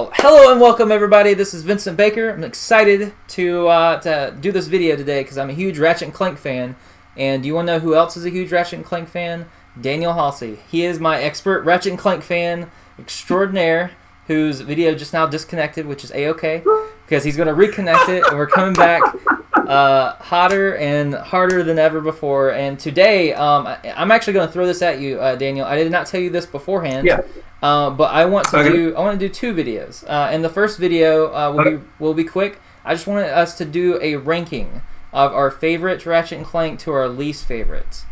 Well, hello and welcome everybody. This is Vincent Baker. I'm excited to do this video today because I'm a huge Ratchet and Clank fan. And do you want to know who else is a huge Ratchet and Clank fan? Daniel Halsey. He is my expert Ratchet and Clank fan extraordinaire, whose video just now disconnected, which is a-okay, because he's going to reconnect it, and we're coming back hotter and harder than ever before. And today, I'm actually going to throw this at you, Daniel. I did not tell you this beforehand. Yeah. But I want to do two videos. And the first video will be quick. I just wanted us to do a ranking of our favorite Ratchet and Clank to our least favorites.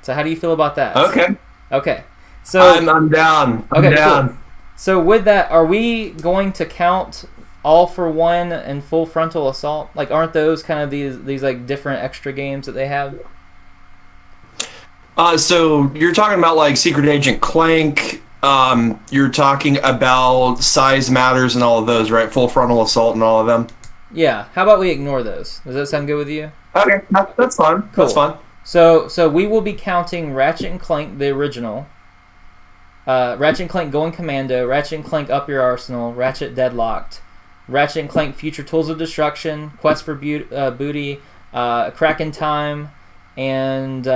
So how do you feel about that? Okay. Okay. So I'm down. I'm down. Cool. So with that, are we going to count All for One and Full Frontal Assault? Like, aren't those kind of these like different extra games that they have? So you're talking about like Secret Agent Clank. You're talking about Size Matters and all of those, right? Full Frontal Assault and all of them. Yeah. How about we ignore those? Does that sound good with you? Okay, that's fine. Cool. That's fine. So we will be counting Ratchet and Clank, the original, Ratchet and Clank Going Commando, Ratchet and Clank Up Your Arsenal, Ratchet Deadlocked, Ratchet and Clank Future Tools of Destruction, Quest for Booty, Crack in Time, and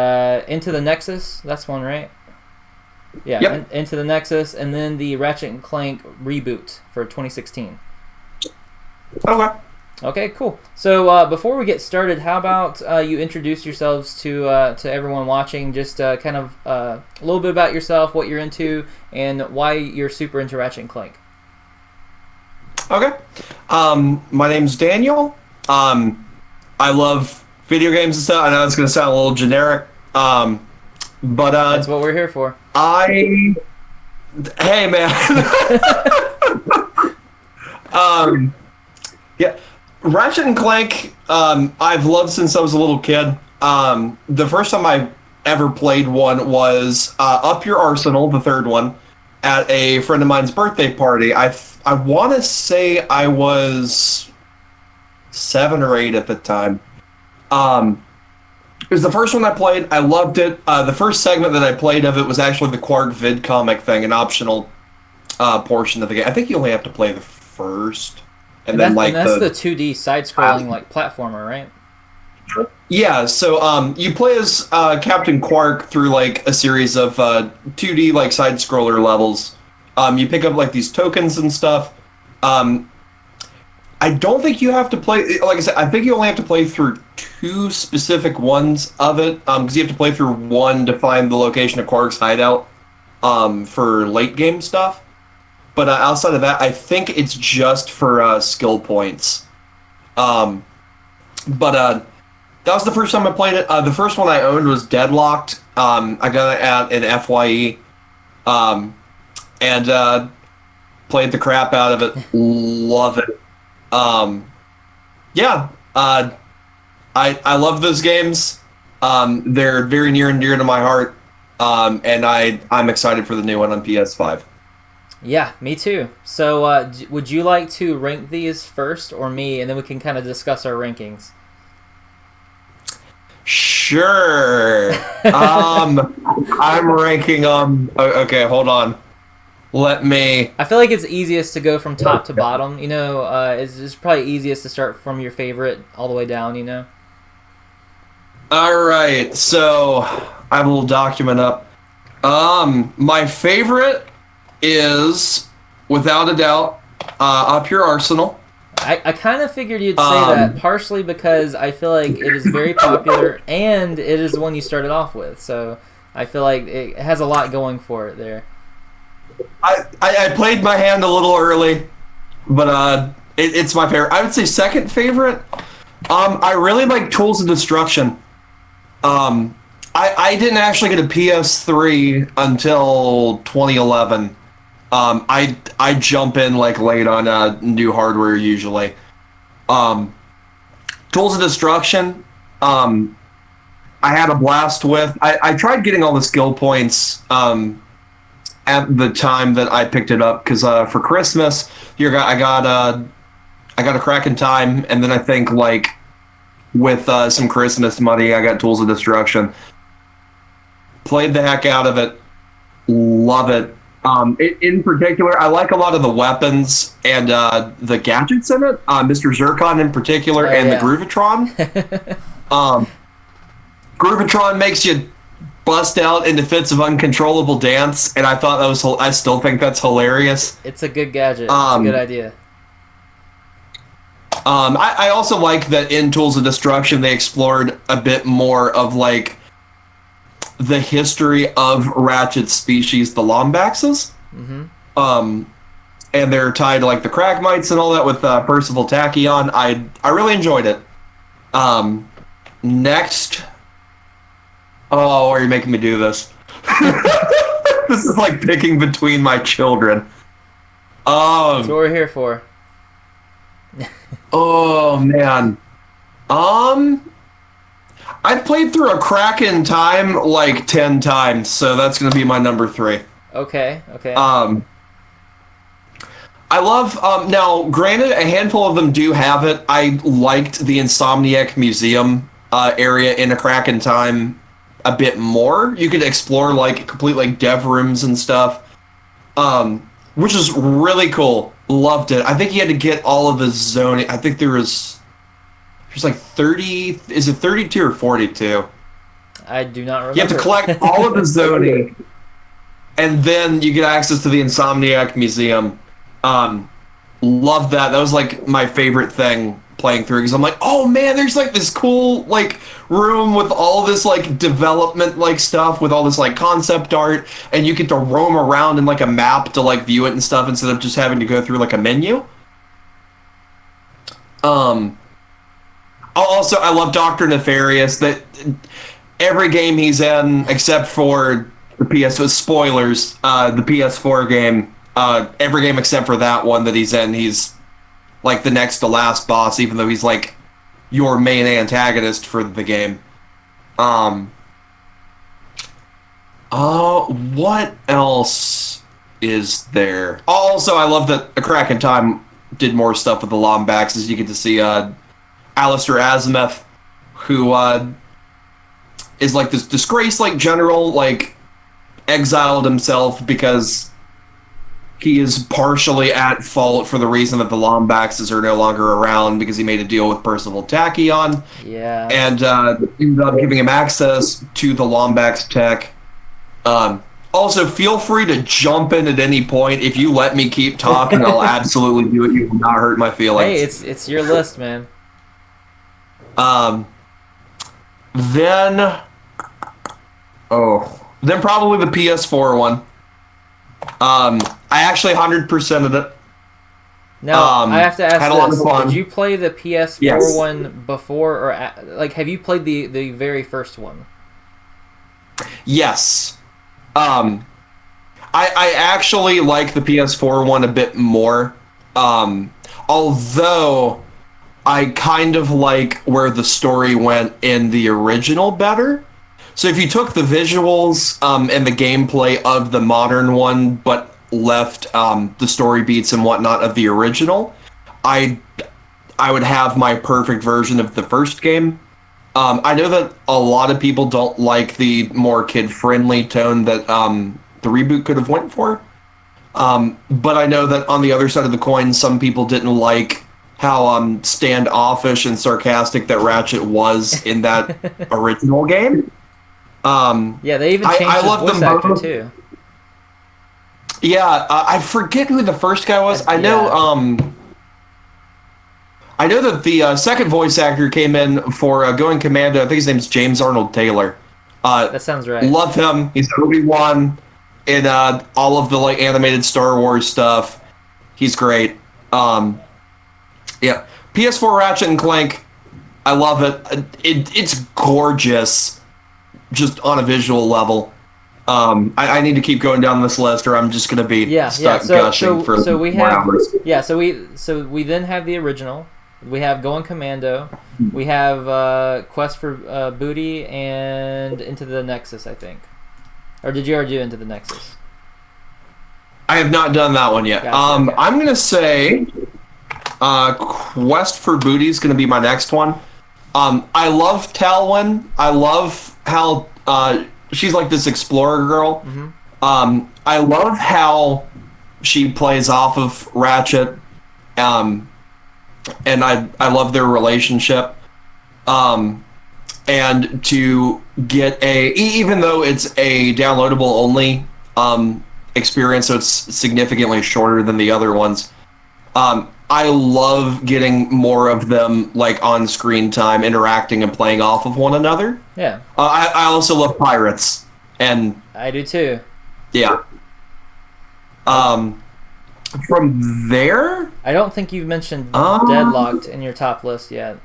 Into the Nexus. That's one, right? Yeah, yep. Into the Nexus, and then the Ratchet and Clank reboot for 2016. Okay. Okay, cool. So before we get started, how about you introduce yourselves to everyone watching? Just kind of a little bit about yourself, what you're into, and why you're super into Ratchet and Clank. Okay. My name's Daniel. I love video games and stuff. I know it's going to sound a little generic, but that's what we're here for. Hey, man. Yeah. Ratchet and Clank, I've loved since I was a little kid. The first time I ever played one was Up Your Arsenal, the third one, at a friend of mine's birthday party. I want to say I was 7 or 8 at the time. It was the first one I played. I loved it. The first segment that I played of it was actually the Quark vid comic thing, an optional portion of the game. I think you only have to play the first. And that's the 2D side-scrolling like platformer, right? Yeah, so you play as Captain Quark through like a series of 2D like side-scroller levels. You pick up like these tokens and stuff. I don't think you have to play. Like I said, I think you only have to play through 2 specific ones of it, because you have to play through one to find the location of Quark's hideout for late game stuff. But outside of that, I think it's just for skill points. But that was the first time I played it. The first one I owned was Deadlocked. I got it at an FYE. And played the crap out of it. Love it. Yeah. I love those games. They're very near and dear to my heart. And I'm excited for the new one on PS5. Yeah, me too. So would you like to rank these first or me, and then we can kind of discuss our rankings? Sure. I'm ranking okay, hold on. I feel like it's easiest to go from top to bottom, you know. It's probably easiest to start from your favorite all the way down, you know. Alright, so I have a little document up. My favorite is, without a doubt, Up Your Arsenal. I kind of figured you'd say that, partially because I feel like it is very popular, and it is the one you started off with, so I feel like it has a lot going for it there. I played my hand a little early, but it's my favorite. I would say second favorite. I really like Tools of Destruction. I didn't actually get a PS3 until 2011. I jump in like late on new hardware usually. Tools of Destruction, I had a blast with. I tried getting all the skill points at the time that I picked it up, because for Christmas I got a Crack in Time, and then I think like with some Christmas money I got Tools of Destruction. Played the heck out of it. Love it. In particular, I like a lot of the weapons and the gadgets in it. Mr. Zircon in particular, and the Groovatron. Groovatron makes you bust out into fits of uncontrollable dance, and I thought that was. I still think that's hilarious. It's a good gadget. It's a good idea. I also like that in Tools of Destruction they explored a bit more of like the history of Ratchet's species, the Lombaxes. And they're tied to like the Cragmites and all that with Percival Tachyon. I really enjoyed it. Next, oh, are you making me do this? This is like picking between my children. That's what we're here for. Oh man. I've played through A Crack in Time like 10 times, so that's gonna be my number 3. Okay. I love, now, granted, a handful of them do have it. I liked the Insomniac Museum area in A Crack in Time a bit more. You could explore, like, complete, like, dev rooms and stuff, which is really cool. Loved it. I think you had to get all of the zoning. I think there's like 30, is it 32 or 42? I do not remember. You have to collect all of the zoning, and then you get access to the Insomniac Museum. Love that. That was like my favorite thing playing through, because I'm like, oh man, there's like this cool like room with all this like development like stuff with all this like concept art, and you get to roam around in like a map to like view it and stuff instead of just having to go through like a menu. Also, I love Dr. Nefarious. That every game he's in, except for the PS4 spoilers, the PS4 game, every game except for that one that he's in, he's like the next to last boss, even though he's like your main antagonist for the game. What else is there? Also, I love that A Crack in Time did more stuff with the Lombax, as you get to see Alistair Azimuth, who is like this disgraced like general, like exiled himself because he is partially at fault for the reason that the Lombaxes are no longer around, because he made a deal with Percival Tachyon. Yeah. And ended up giving him access to the Lombax tech. Also, feel free to jump in at any point. If you let me keep talking, I'll absolutely do it. You will not hurt my feelings. Hey, it's your list, man. Then probably the PS4 one. I actually 100%ed it. Now, I have to ask had a lot of fun. Did you play the PS4 one before, or like have you played the very first one? Yes. I actually like the PS4 one a bit more. Although I kind of like where the story went in the original better. So if you took the visuals and the gameplay of the modern one, but left the story beats and whatnot of the original, I would have my perfect version of the first game. I know that a lot of people don't like the more kid-friendly tone that the reboot could have went for. But I know that on the other side of the coin, some people didn't like how standoffish and sarcastic that Ratchet was in that original game. Yeah, they even changed the voice actor too. Yeah, I forget who the first guy was. I know. I know that the second voice actor came in for Going Commando. I think his name's James Arnold Taylor. That sounds right. Love him. He's Obi-Wan in all of the like animated Star Wars stuff. He's great. Yeah, PS4 Ratchet and Clank. I love it. It's gorgeous, just on a visual level. I need to keep going down this list, or I'm just going to be stuck gushing for hours. Yeah, so we then have the original. We have Going Commando. We have Quest for Booty and Into the Nexus, I think. Or did you already do Into the Nexus? I have not done that one yet. Gotcha, okay. I'm going to say Quest for Booty is going to be my next one. I love Talwyn. I love how she's like this explorer girl. I love how she plays off of Ratchet, and I love their relationship. And to get even though it's a downloadable only experience, so it's significantly shorter than the other ones. I love getting more of them like on screen time, interacting and playing off of one another. Yeah. I also love pirates, and I do too. yeah. From there, I don't think you've mentioned Deadlocked in your top list yet.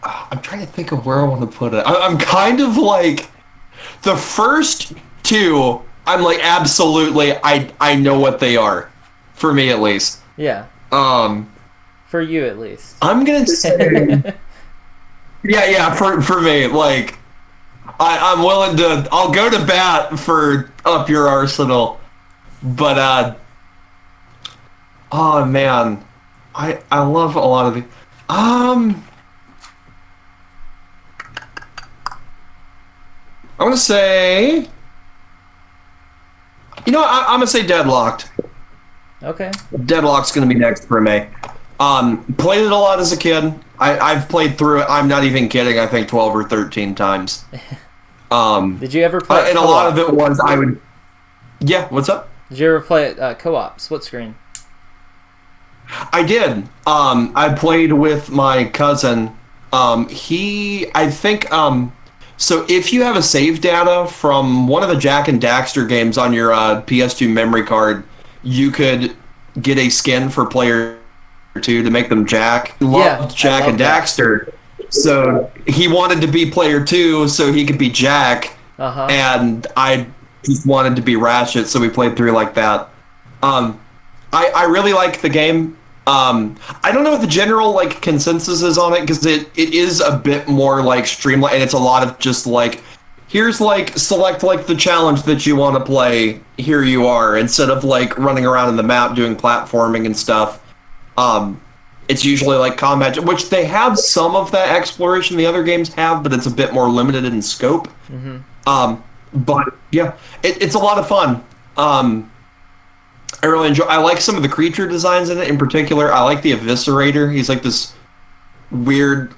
I'm trying to think of where I want to put it. I'm kind of like the first two. I'm like absolutely. I know what they are, for me at least. Yeah. For you at least. I'm gonna say. yeah. For me, like, I'm willing to. I'll go to bat for Up Your Arsenal, but oh man, I love a lot of the. I want to say, you know, I'm gonna say Deadlocked. Okay. Deadlock's gonna be next for me. Played it a lot as a kid. I've played through it. I'm not even kidding. I think 12 or 13 times. Did you ever play? And a lot of it was I would. Yeah. What's up? Did you ever play it co-op, split screen? I did. I played with my cousin. I think. So if you have a save data from one of the Jack and Daxter games on your PS2 memory card, you could get a skin for player 2 to make them Jack. Loved Jack and Daxter. So he wanted to be player 2 so he could be Jack. Uh-huh. And I just wanted to be Ratchet, so we played through like that. I really like the game. I don't know what the general like consensus is on it, because it is a bit more like streamlined, and it's a lot of just like, here's like select like the challenge that you want to play, here you are, instead of like running around in the map doing platforming and stuff. It's usually like combat, which they have some of that exploration the other games have, but it's a bit more limited in scope. Mm-hmm. But yeah, it's a lot of fun. I really enjoy. I like some of the creature designs in it. In particular, I like the Eviscerator. He's like this weird,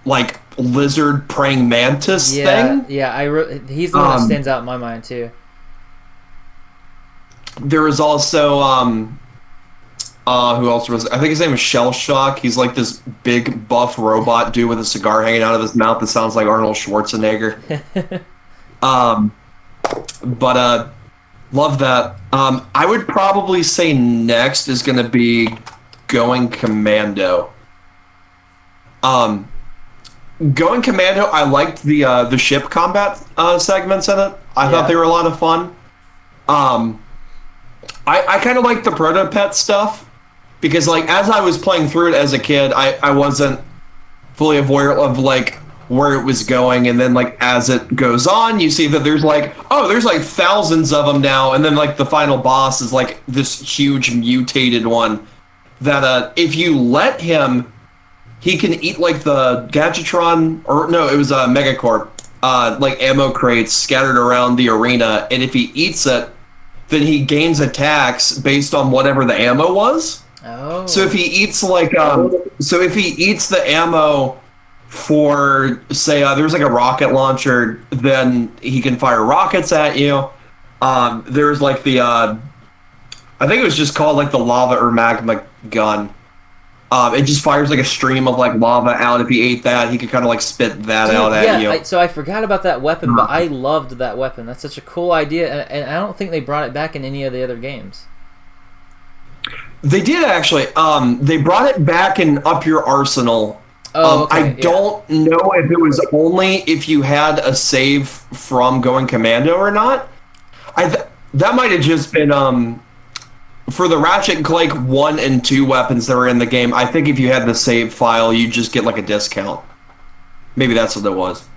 like lizard praying mantis thing. Yeah, he's the one that stands out in my mind too. There is also who else was? I think his name is Shell Shock. He's like this big buff robot dude with a cigar hanging out of his mouth that sounds like Arnold Schwarzenegger. But love that. I would probably say next is going to be Going Commando. Going Commando, I liked the ship combat segments in it. I thought they were a lot of fun. I kind of liked the Proto-Pet stuff, because like as I was playing through it as a kid, I wasn't fully aware of like where it was going, and then like as it goes on, you see that there's like, oh, there's like thousands of them now, and then like the final boss is like this huge mutated one that if you let him, he can eat like the Gadgetron, or no, it was a Megacorp, like ammo crates scattered around the arena, and if he eats it, then he gains attacks based on whatever the ammo was. Oh. So if he eats like if he eats the ammo for, say, there's like a rocket launcher, then he can fire rockets at you. There's like the I think it was just called like the lava or magma gun. It just fires like a stream of like lava out. If he ate that, he could kind of like spit that out at you. So I forgot about that weapon, but I loved that weapon. That's such a cool idea, and I don't think they brought it back in any of the other games. They did actually. They brought it back in Up Your Arsenal. Oh, okay, I don't know if it was only if you had a save from Going Commando or not. That might have just been for the Ratchet and Clank 1 and 2 weapons that were in the game. I think if you had the save file, you just get like a discount. Maybe that's what it was.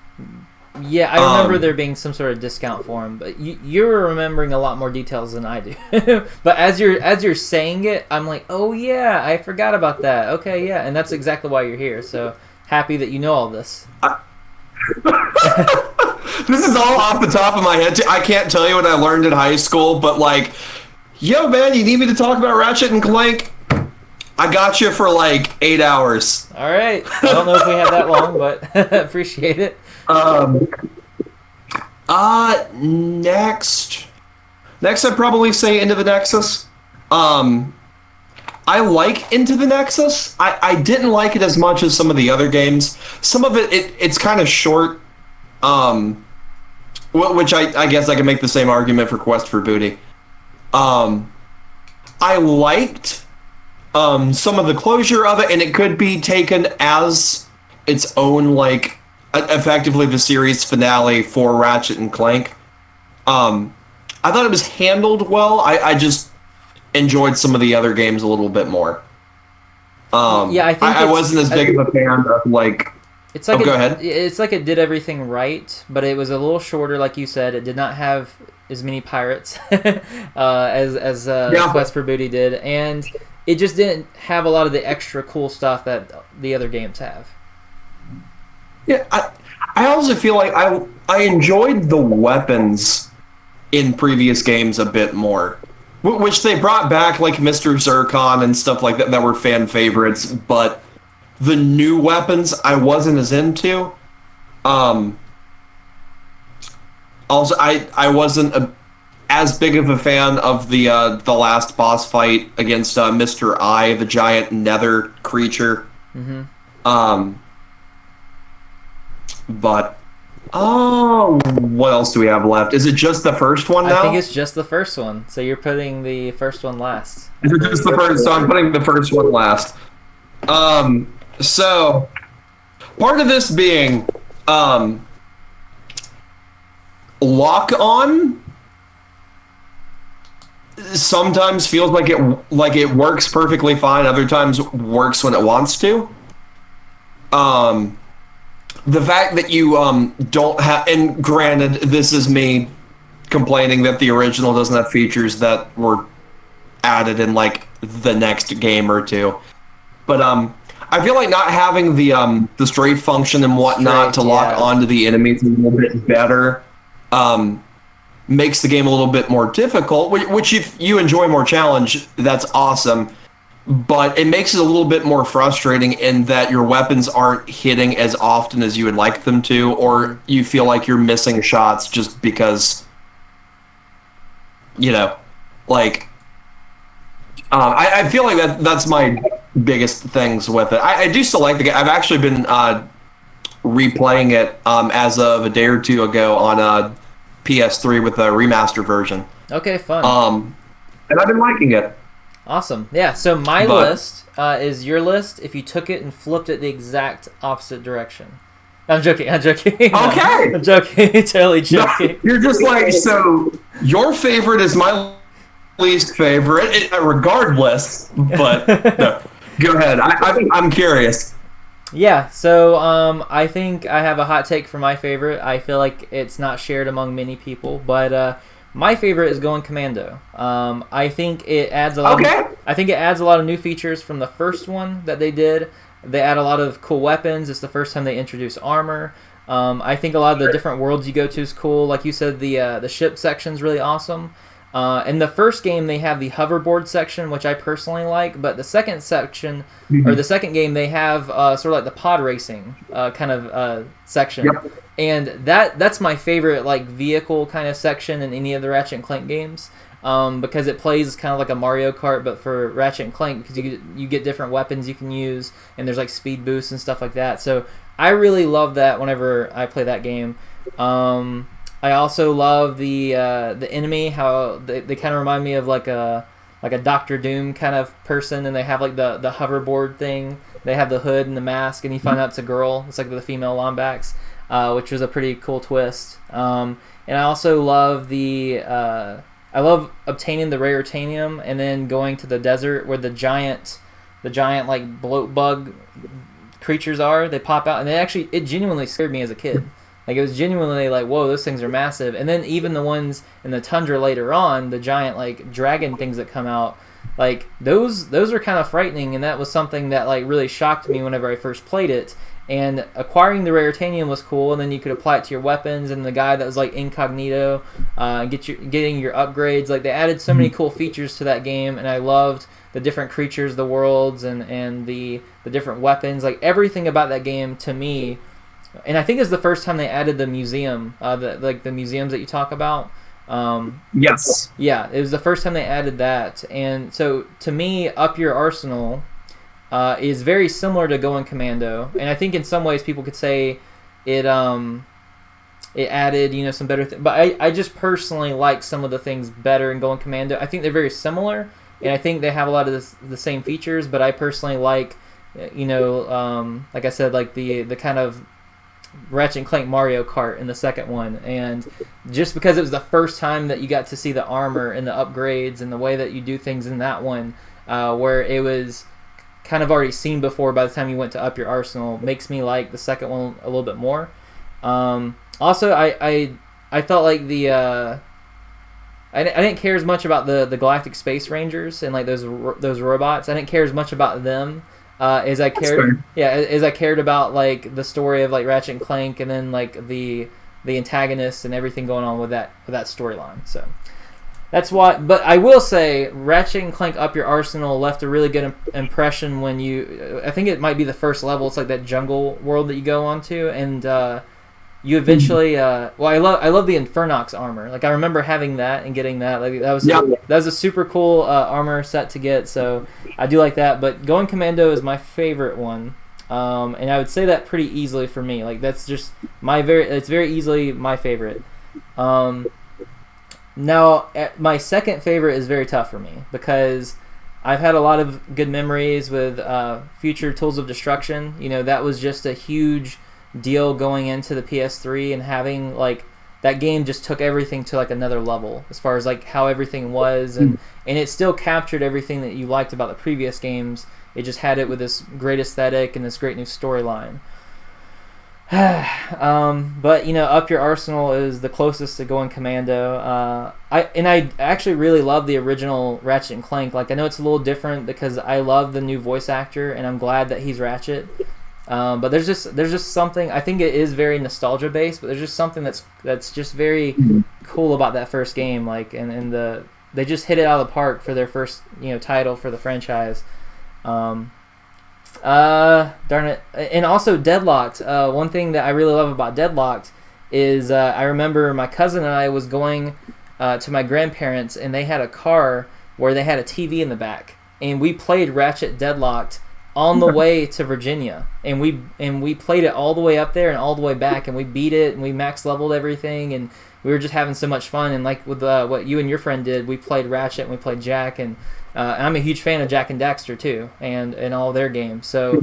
Yeah, I remember there being some sort of discount for them, but you're remembering a lot more details than I do. But as you're saying it, I'm like, oh yeah, I forgot about that. Okay, yeah, and that's exactly why you're here. So happy that you know all this. This is all off the top of my head. I can't tell you what I learned in high school, but like, yo, man, you need me to talk about Ratchet and Clank? I got you for like 8 hours. All right. I don't know if we have that long, but appreciate it. Next I'd probably say Into the Nexus. I like Into the Nexus. I didn't like it as much as some of the other games. Some of it's kind of short. Which I guess I can make the same argument for Quest for Booty. I liked some of the closure of it, and it could be taken as its own, like, effectively the series finale for Ratchet and Clank. I thought it was handled well. I just enjoyed some of the other games a little bit more. Yeah, I think I wasn't as big of a fan of, like... It's like go ahead. It's like it did everything right, but it was a little shorter, like you said. It did not have as many pirates as Quest for Booty did, and it just didn't have a lot of the extra cool stuff that the other games have. Yeah, I also feel like I enjoyed the weapons in previous games a bit more, which they brought back, like Mr. Zircon and stuff like that were fan favorites, but the new weapons I wasn't as into. Also, I wasn't as big of a fan of the last boss fight against Mr. I, the giant nether creature. Mm-hmm. But what else do we have left? Is it just the first one now? I think it's just the first one. So you're putting the first one last. Is it just the first? So I'm putting the first one last. So part of this being lock on sometimes feels like it works perfectly fine, other times works when it wants to. The fact that you don't have, and granted, this is me complaining that the original doesn't have features that were added in like the next game or two, but I feel like not having the strafe function and whatnot to lock onto the enemies a little bit better makes the game a little bit more difficult, which if you enjoy more challenge, that's awesome. But it makes it a little bit more frustrating in that your weapons aren't hitting as often as you would like them to, or you feel like you're missing shots just because, like, I feel like that's my biggest things with it. I do still like the game. I've actually been replaying it as of a day or two ago on PS3 with a remaster version. Okay, fun. And I've been liking it. Awesome. Yeah, so my list is your list if you took it and flipped it the exact opposite direction. I'm joking. Okay. I'm joking. Totally joking. No, you're just like, so your favorite is my least favorite, regardless, but no. Go ahead. I'm curious. Yeah, so I think I have a hot take for my favorite. I feel like it's not shared among many people, but my favorite is going Commando. I think it adds a lot. I think it adds a lot of new features from the first one that they did. They add a lot of cool weapons. It's the first time they introduce armor. I think a lot of the different worlds you go to is cool. Like you said, the ship section's really awesome. In the first game, they have the hoverboard section, which I personally like. But the second section, or the second game, they have sort of like the pod racing kind of section. Yep. And that's my favorite like vehicle kind of section in any of the Ratchet and Clank games, because it plays kind of like a Mario Kart, but for Ratchet and Clank, because you get different weapons you can use, and there's like speed boosts and stuff like that. So I really love that whenever I play that game. I also love the enemy, how they kind of remind me of like a Doctor Doom kind of person, and they have like the hoverboard thing. They have the hood and the mask, and you find out it's a girl. It's like the female Lombax, which was a pretty cool twist. And I also love I love obtaining the rare titanium and then going to the desert where the giant like bloat bug creatures are. They pop out, and it genuinely scared me as a kid. Like, it was genuinely like, whoa, those things are massive. And then even the ones in the tundra later on, the giant like dragon things that come out, like those are kind of frightening. And that was something that like really shocked me whenever I first played it. And acquiring the Raritanium was cool, and then you could apply it to your weapons. And the guy that was like incognito, getting your upgrades. Like they added so many cool features to that game, and I loved the different creatures, the worlds, and the different weapons. Like everything about that game to me. And I think it's the first time they added the museum, the museums that you talk about. Yes. Yeah, it was the first time they added that, and so to me, Up Your Arsenal is very similar to Going Commando, and I think in some ways people could say it added some better things, but I just personally like some of the things better in Going Commando. I think they're very similar, and I think they have a lot of the same features, but I personally like like I said, like the kind of Ratchet and Clank Mario Kart in the second one, and just because it was the first time that you got to see the armor and the upgrades and the way that you do things in that one, where it was kind of already seen before by the time you went to Up Your Arsenal, makes me like the second one a little bit more. Also, I felt like I didn't care as much about the Galactic Space Rangers and like those robots. I didn't care as much about them as I cared. Yeah, as I cared about like the story of like Ratchet and Clank, and then like the antagonists and everything going on with that storyline. So that's why. But I will say, Ratchet and Clank Up Your Arsenal left a really good impression when I think it might be the first level. It's like that jungle world that you go onto, and you eventually. I love the Infernox armor. Like I remember having that and getting that. Like that was a super cool armor set to get. So I do like that. But Going Commando is my favorite one, and I would say that pretty easily for me. Like that's just it's very easily my favorite. Now, my second favorite is very tough for me because I've had a lot of good memories with Future Tools of Destruction. That was just a huge deal going into the PS3, and having like that game just took everything to like another level as far as like how everything was, and it still captured everything that you liked about the previous games. It just had it with this great aesthetic and this great new storyline. But Up Your Arsenal is the closest to Going Commando. I actually really love the original Ratchet and Clank. Like I know it's a little different because I love the new voice actor, and I'm glad that he's Ratchet. But there's just something, I think it is very nostalgia based, but there's just something that's just very cool about that first game. Like and they just hit it out of the park for their first title for the franchise. Darn it. And also Deadlocked. One thing that I really love about Deadlocked is I remember my cousin and I was going to my grandparents, and they had a car where they had a TV in the back, and we played Ratchet Deadlocked on the way to Virginia, and we played it all the way up there and all the way back, and we beat it, and we max leveled everything, and we were just having so much fun. And like with what you and your friend did, we played Ratchet and we played Jack, and I'm a huge fan of Jack and Daxter too, and all their games. So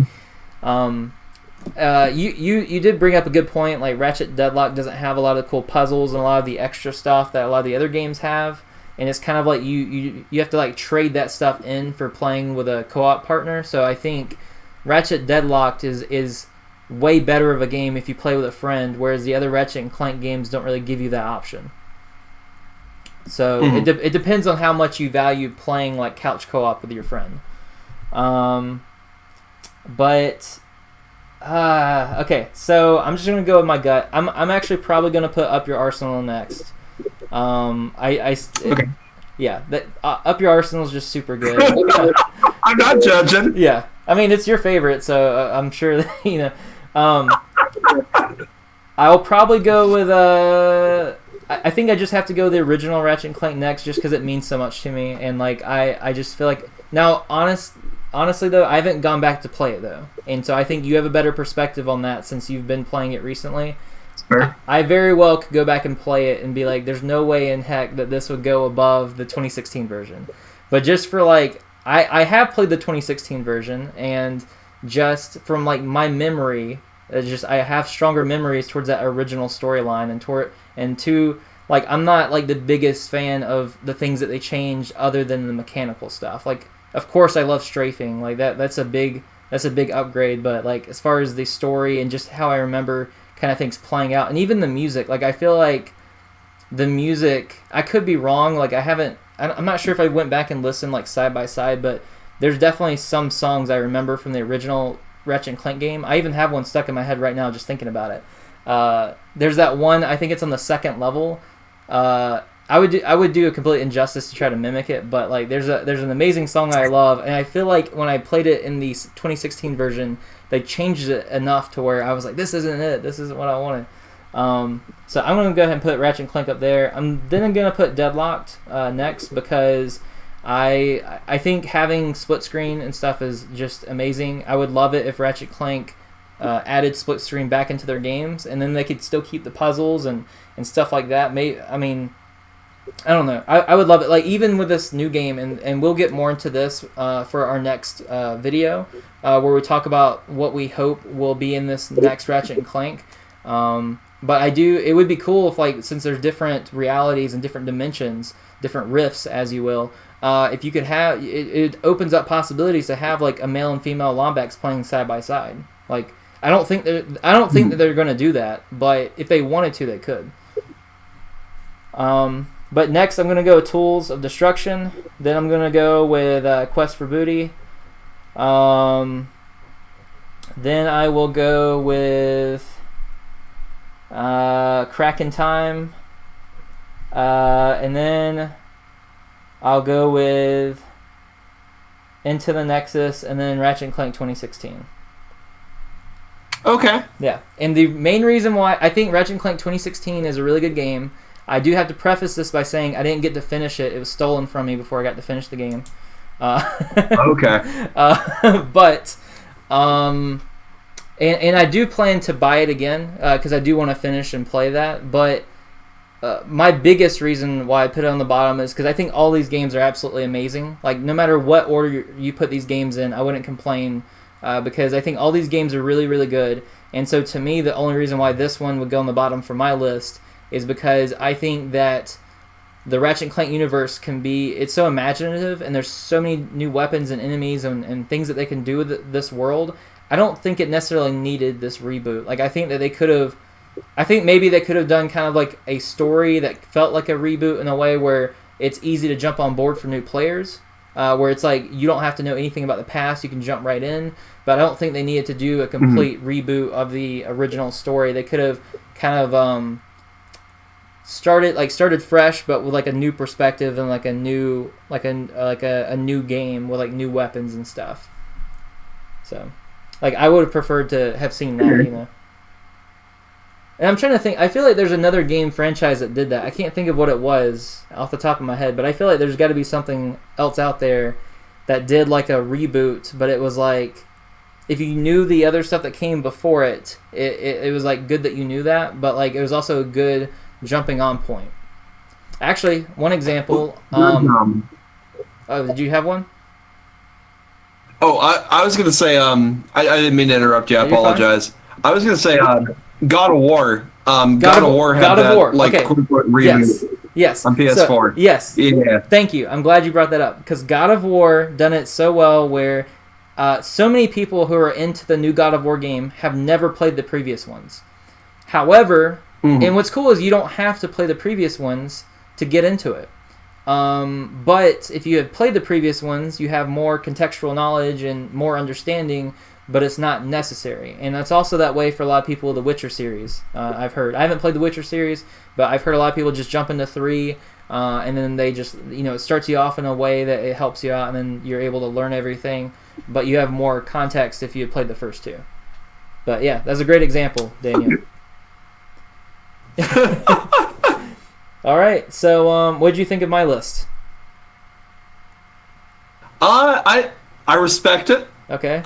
you did bring up a good point. Like Ratchet Deadlock doesn't have a lot of cool puzzles and a lot of the extra stuff that a lot of the other games have. And it's kind of like you have to like trade that stuff in for playing with a co-op partner. So I think Ratchet Deadlocked is way better of a game if you play with a friend, whereas the other Ratchet and Clank games don't really give you that option. So it depends on how much you value playing like couch co-op with your friend. Okay, so I'm just gonna go with my gut. I'm actually probably gonna put Up Your Arsenal next. Okay. Yeah, that Up Your Arsenal is just super good. I'm not judging. Yeah, I mean it's your favorite, so I'm sure that, I'll probably go with I think I just have to go the original Ratchet and Clank next, just because it means so much to me, and like I just feel like now honestly though, I haven't gone back to play it though, and so I think you have a better perspective on that since you've been playing it recently. Sure. I very well could go back and play it and be like, there's no way in heck that this would go above the 2016 version. But just for like, I have played the 2016 version, and just from like my memory, I have stronger memories towards that original storyline, and like I'm not like the biggest fan of the things that they changed other than the mechanical stuff. Like of course I love strafing, like that's a big upgrade, but like as far as the story and just how I remember kind of things playing out, and even the music, like I feel like the music, I could be wrong, like I'm not sure if I went back and listened like side by side, but there's definitely some songs I remember from the original Ratchet and Clank game. I even have one stuck in my head right now just thinking about it. There's that one, I think it's on the second level. I would do a complete injustice to try to mimic it, but like there's an amazing song that I love, and I feel like when I played it in the 2016 version, they changed it enough to where I was like, this isn't it. This isn't what I wanted. So I'm gonna go ahead and put Ratchet and Clank up there. I'm gonna put Deadlocked next because I think having split screen and stuff is just amazing. I would love it if Ratchet Clank added split screen back into their games, and then they could still keep the puzzles and stuff like that. I don't know. I would love it. Like even with this new game, and we'll get more into this for our next video, where we talk about what we hope will be in this next Ratchet and Clank. But it would be cool if, like, since there's different realities and different dimensions, different rifts, as you will, if you could have, it opens up possibilities to have like a male and female Lombax playing side by side. Like I don't think that they're going to do that, but if they wanted to, they could. But next, I'm going to go with Tools of Destruction. Then I'm going to go with Quest for Booty. Then I will go with Crack in Time. And then I'll go with Into the Nexus, and then Ratchet and Clank 2016. Okay. Yeah, and the main reason why I think Ratchet and Clank 2016 is a really good game, I do have to preface this by saying I didn't get to finish it. It was stolen from me before I got to finish the game. Okay. And I do plan to buy it again because I do want to finish and play that. But my biggest reason why I put it on the bottom is because I think all these games are absolutely amazing. Like no matter what order you put these games in, I wouldn't complain because I think all these games are really, really good. And so to me, the only reason why this one would go on the bottom for my list is because I think that the Ratchet and Clank universe it's so imaginative, and there's so many new weapons and enemies and things that they can do with this world. I don't think it necessarily needed this reboot. Like I think that maybe they could have done kind of like a story that felt like a reboot in a way where it's easy to jump on board for new players, where it's like you don't have to know anything about the past, you can jump right in. But I don't think they needed to do a complete reboot of the original story. They could have kind of started fresh, but with like a new perspective and like a new a new game with like new weapons and stuff. So, like I would have preferred to have seen that, you know. And I'm trying to think. I feel like there's another game franchise that did that. I can't think of what it was off the top of my head, but I feel like there's got to be something else out there that did like a reboot, but it was like if you knew the other stuff that came before it, it was like good that you knew that, but like it was also a good jumping on point. Actually, one example. Oh, did you have one? Oh, I was gonna say. I didn't mean to interrupt you. I apologize. I was gonna say God of War. God of War had that like quote-unquote reboot. Yes. On PS4. So, yes. Yeah. Thank you. I'm glad you brought that up because God of War done it so well where so many people who are into the new God of War game have never played the previous ones. However, and what's cool is you don't have to play the previous ones to get into it. But if you have played the previous ones, you have more contextual knowledge and more understanding, but it's not necessary. And that's also that way for a lot of people with the Witcher series, I've heard. I haven't played the Witcher series, but I've heard a lot of people just jump into 3, and then they just, it starts you off in a way that it helps you out, and then you're able to learn everything, but you have more context if you had played the first 2. But yeah, that's a great example, Daniel. All right, so what did you think of my list? I respect it. Okay.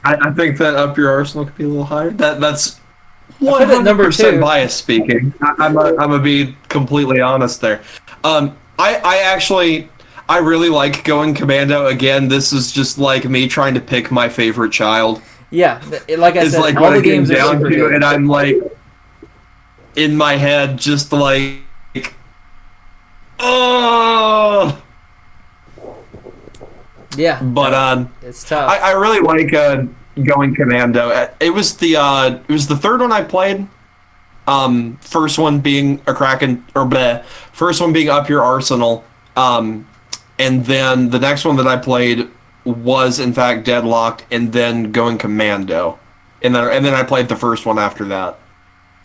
I think that Up Your Arsenal could be a little higher. That's 100% bias speaking. I'm gonna be completely honest there. I really like going Commando again. This is just like me trying to pick my favorite child. Yeah, like I said, like all the games are super good. And I'm like, in my head, just like, oh. Yeah. But it's tough. I really like going Commando. It was the third one I played. First one being first one being Up Your Arsenal. And then the next one that I played was in fact deadlocked, and then going commando, and then I played the first one after that.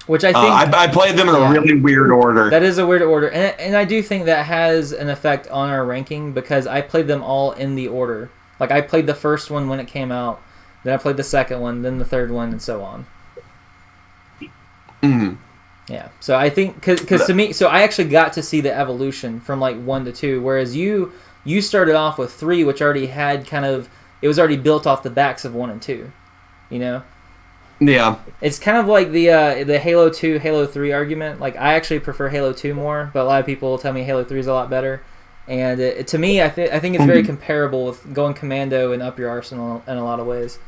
Which I think I played them in a really weird order. That is a weird order, and I do think that has an effect on our ranking because I played them all in the order. Like I played the first one when it came out, then I played the second one, then the third one, and so on. Mm-hmm. Yeah, so I think because to me, so I actually got to see the evolution from like 1 to 2, whereas you started off with 3, which already had it was already built off the backs of 1 and 2, you know. Yeah. It's kind of like the Halo 2, Halo 3 argument. Like, I actually prefer Halo 2 more, but a lot of people tell me Halo 3 is a lot better. And to me, I think it's very comparable with going commando and up your arsenal in a lot of ways.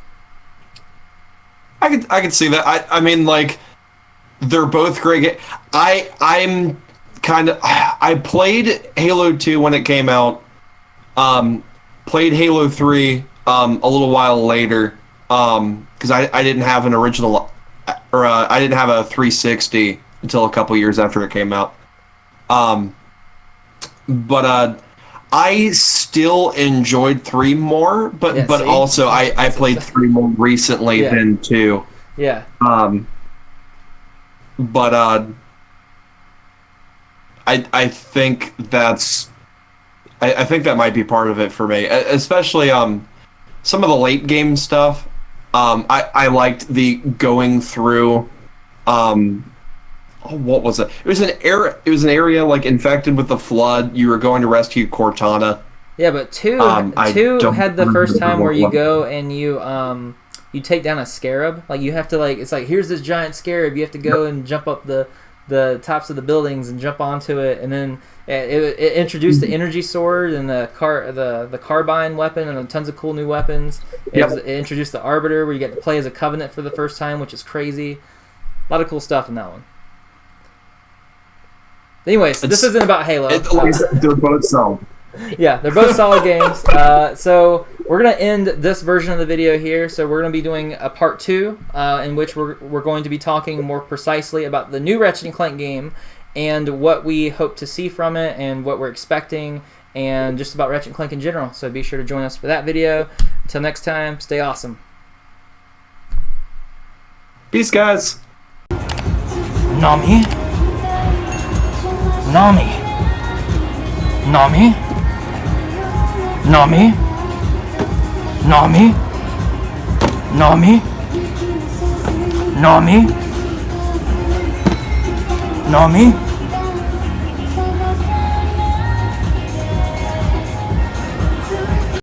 I could see that. I mean, like, they're both great. I played Halo 2 when it came out. Played Halo 3 a little while later. Because I didn't have an original, or I didn't have a 360 until a couple years after it came out. But I still enjoyed 3 more, but also I played 3 more recently than 2. Yeah. But I think I think that might be part of it for me, especially some of the late game stuff. I liked the going through. What was it? It was an area like infected with the flood. You were going to rescue Cortana. Yeah, but 2 had the first time where you go and you take down a scarab. Like you have to it's like here's this giant scarab. You have to go and jump up the tops of the buildings and jump onto it, and then it introduced the energy sword and the carbine weapon and tons of cool new weapons. It introduced the Arbiter, where you get to play as a Covenant for the first time, which is crazy. A lot of cool stuff in that one. Anyways, this isn't about Halo. They're both solid. Yeah, they're both solid games. So we're going to end this version of the video here. So we're going to be doing a part 2 in which we're going to be talking more precisely about the new Ratchet & Clank game and what we hope to see from it and what we're expecting and just about Ratchet & Clank in general. So be sure to join us for that video. Until next time, stay awesome. Peace, guys. Nami? Nami? Nami? Nami? Nami? Nami? Nami? Nami?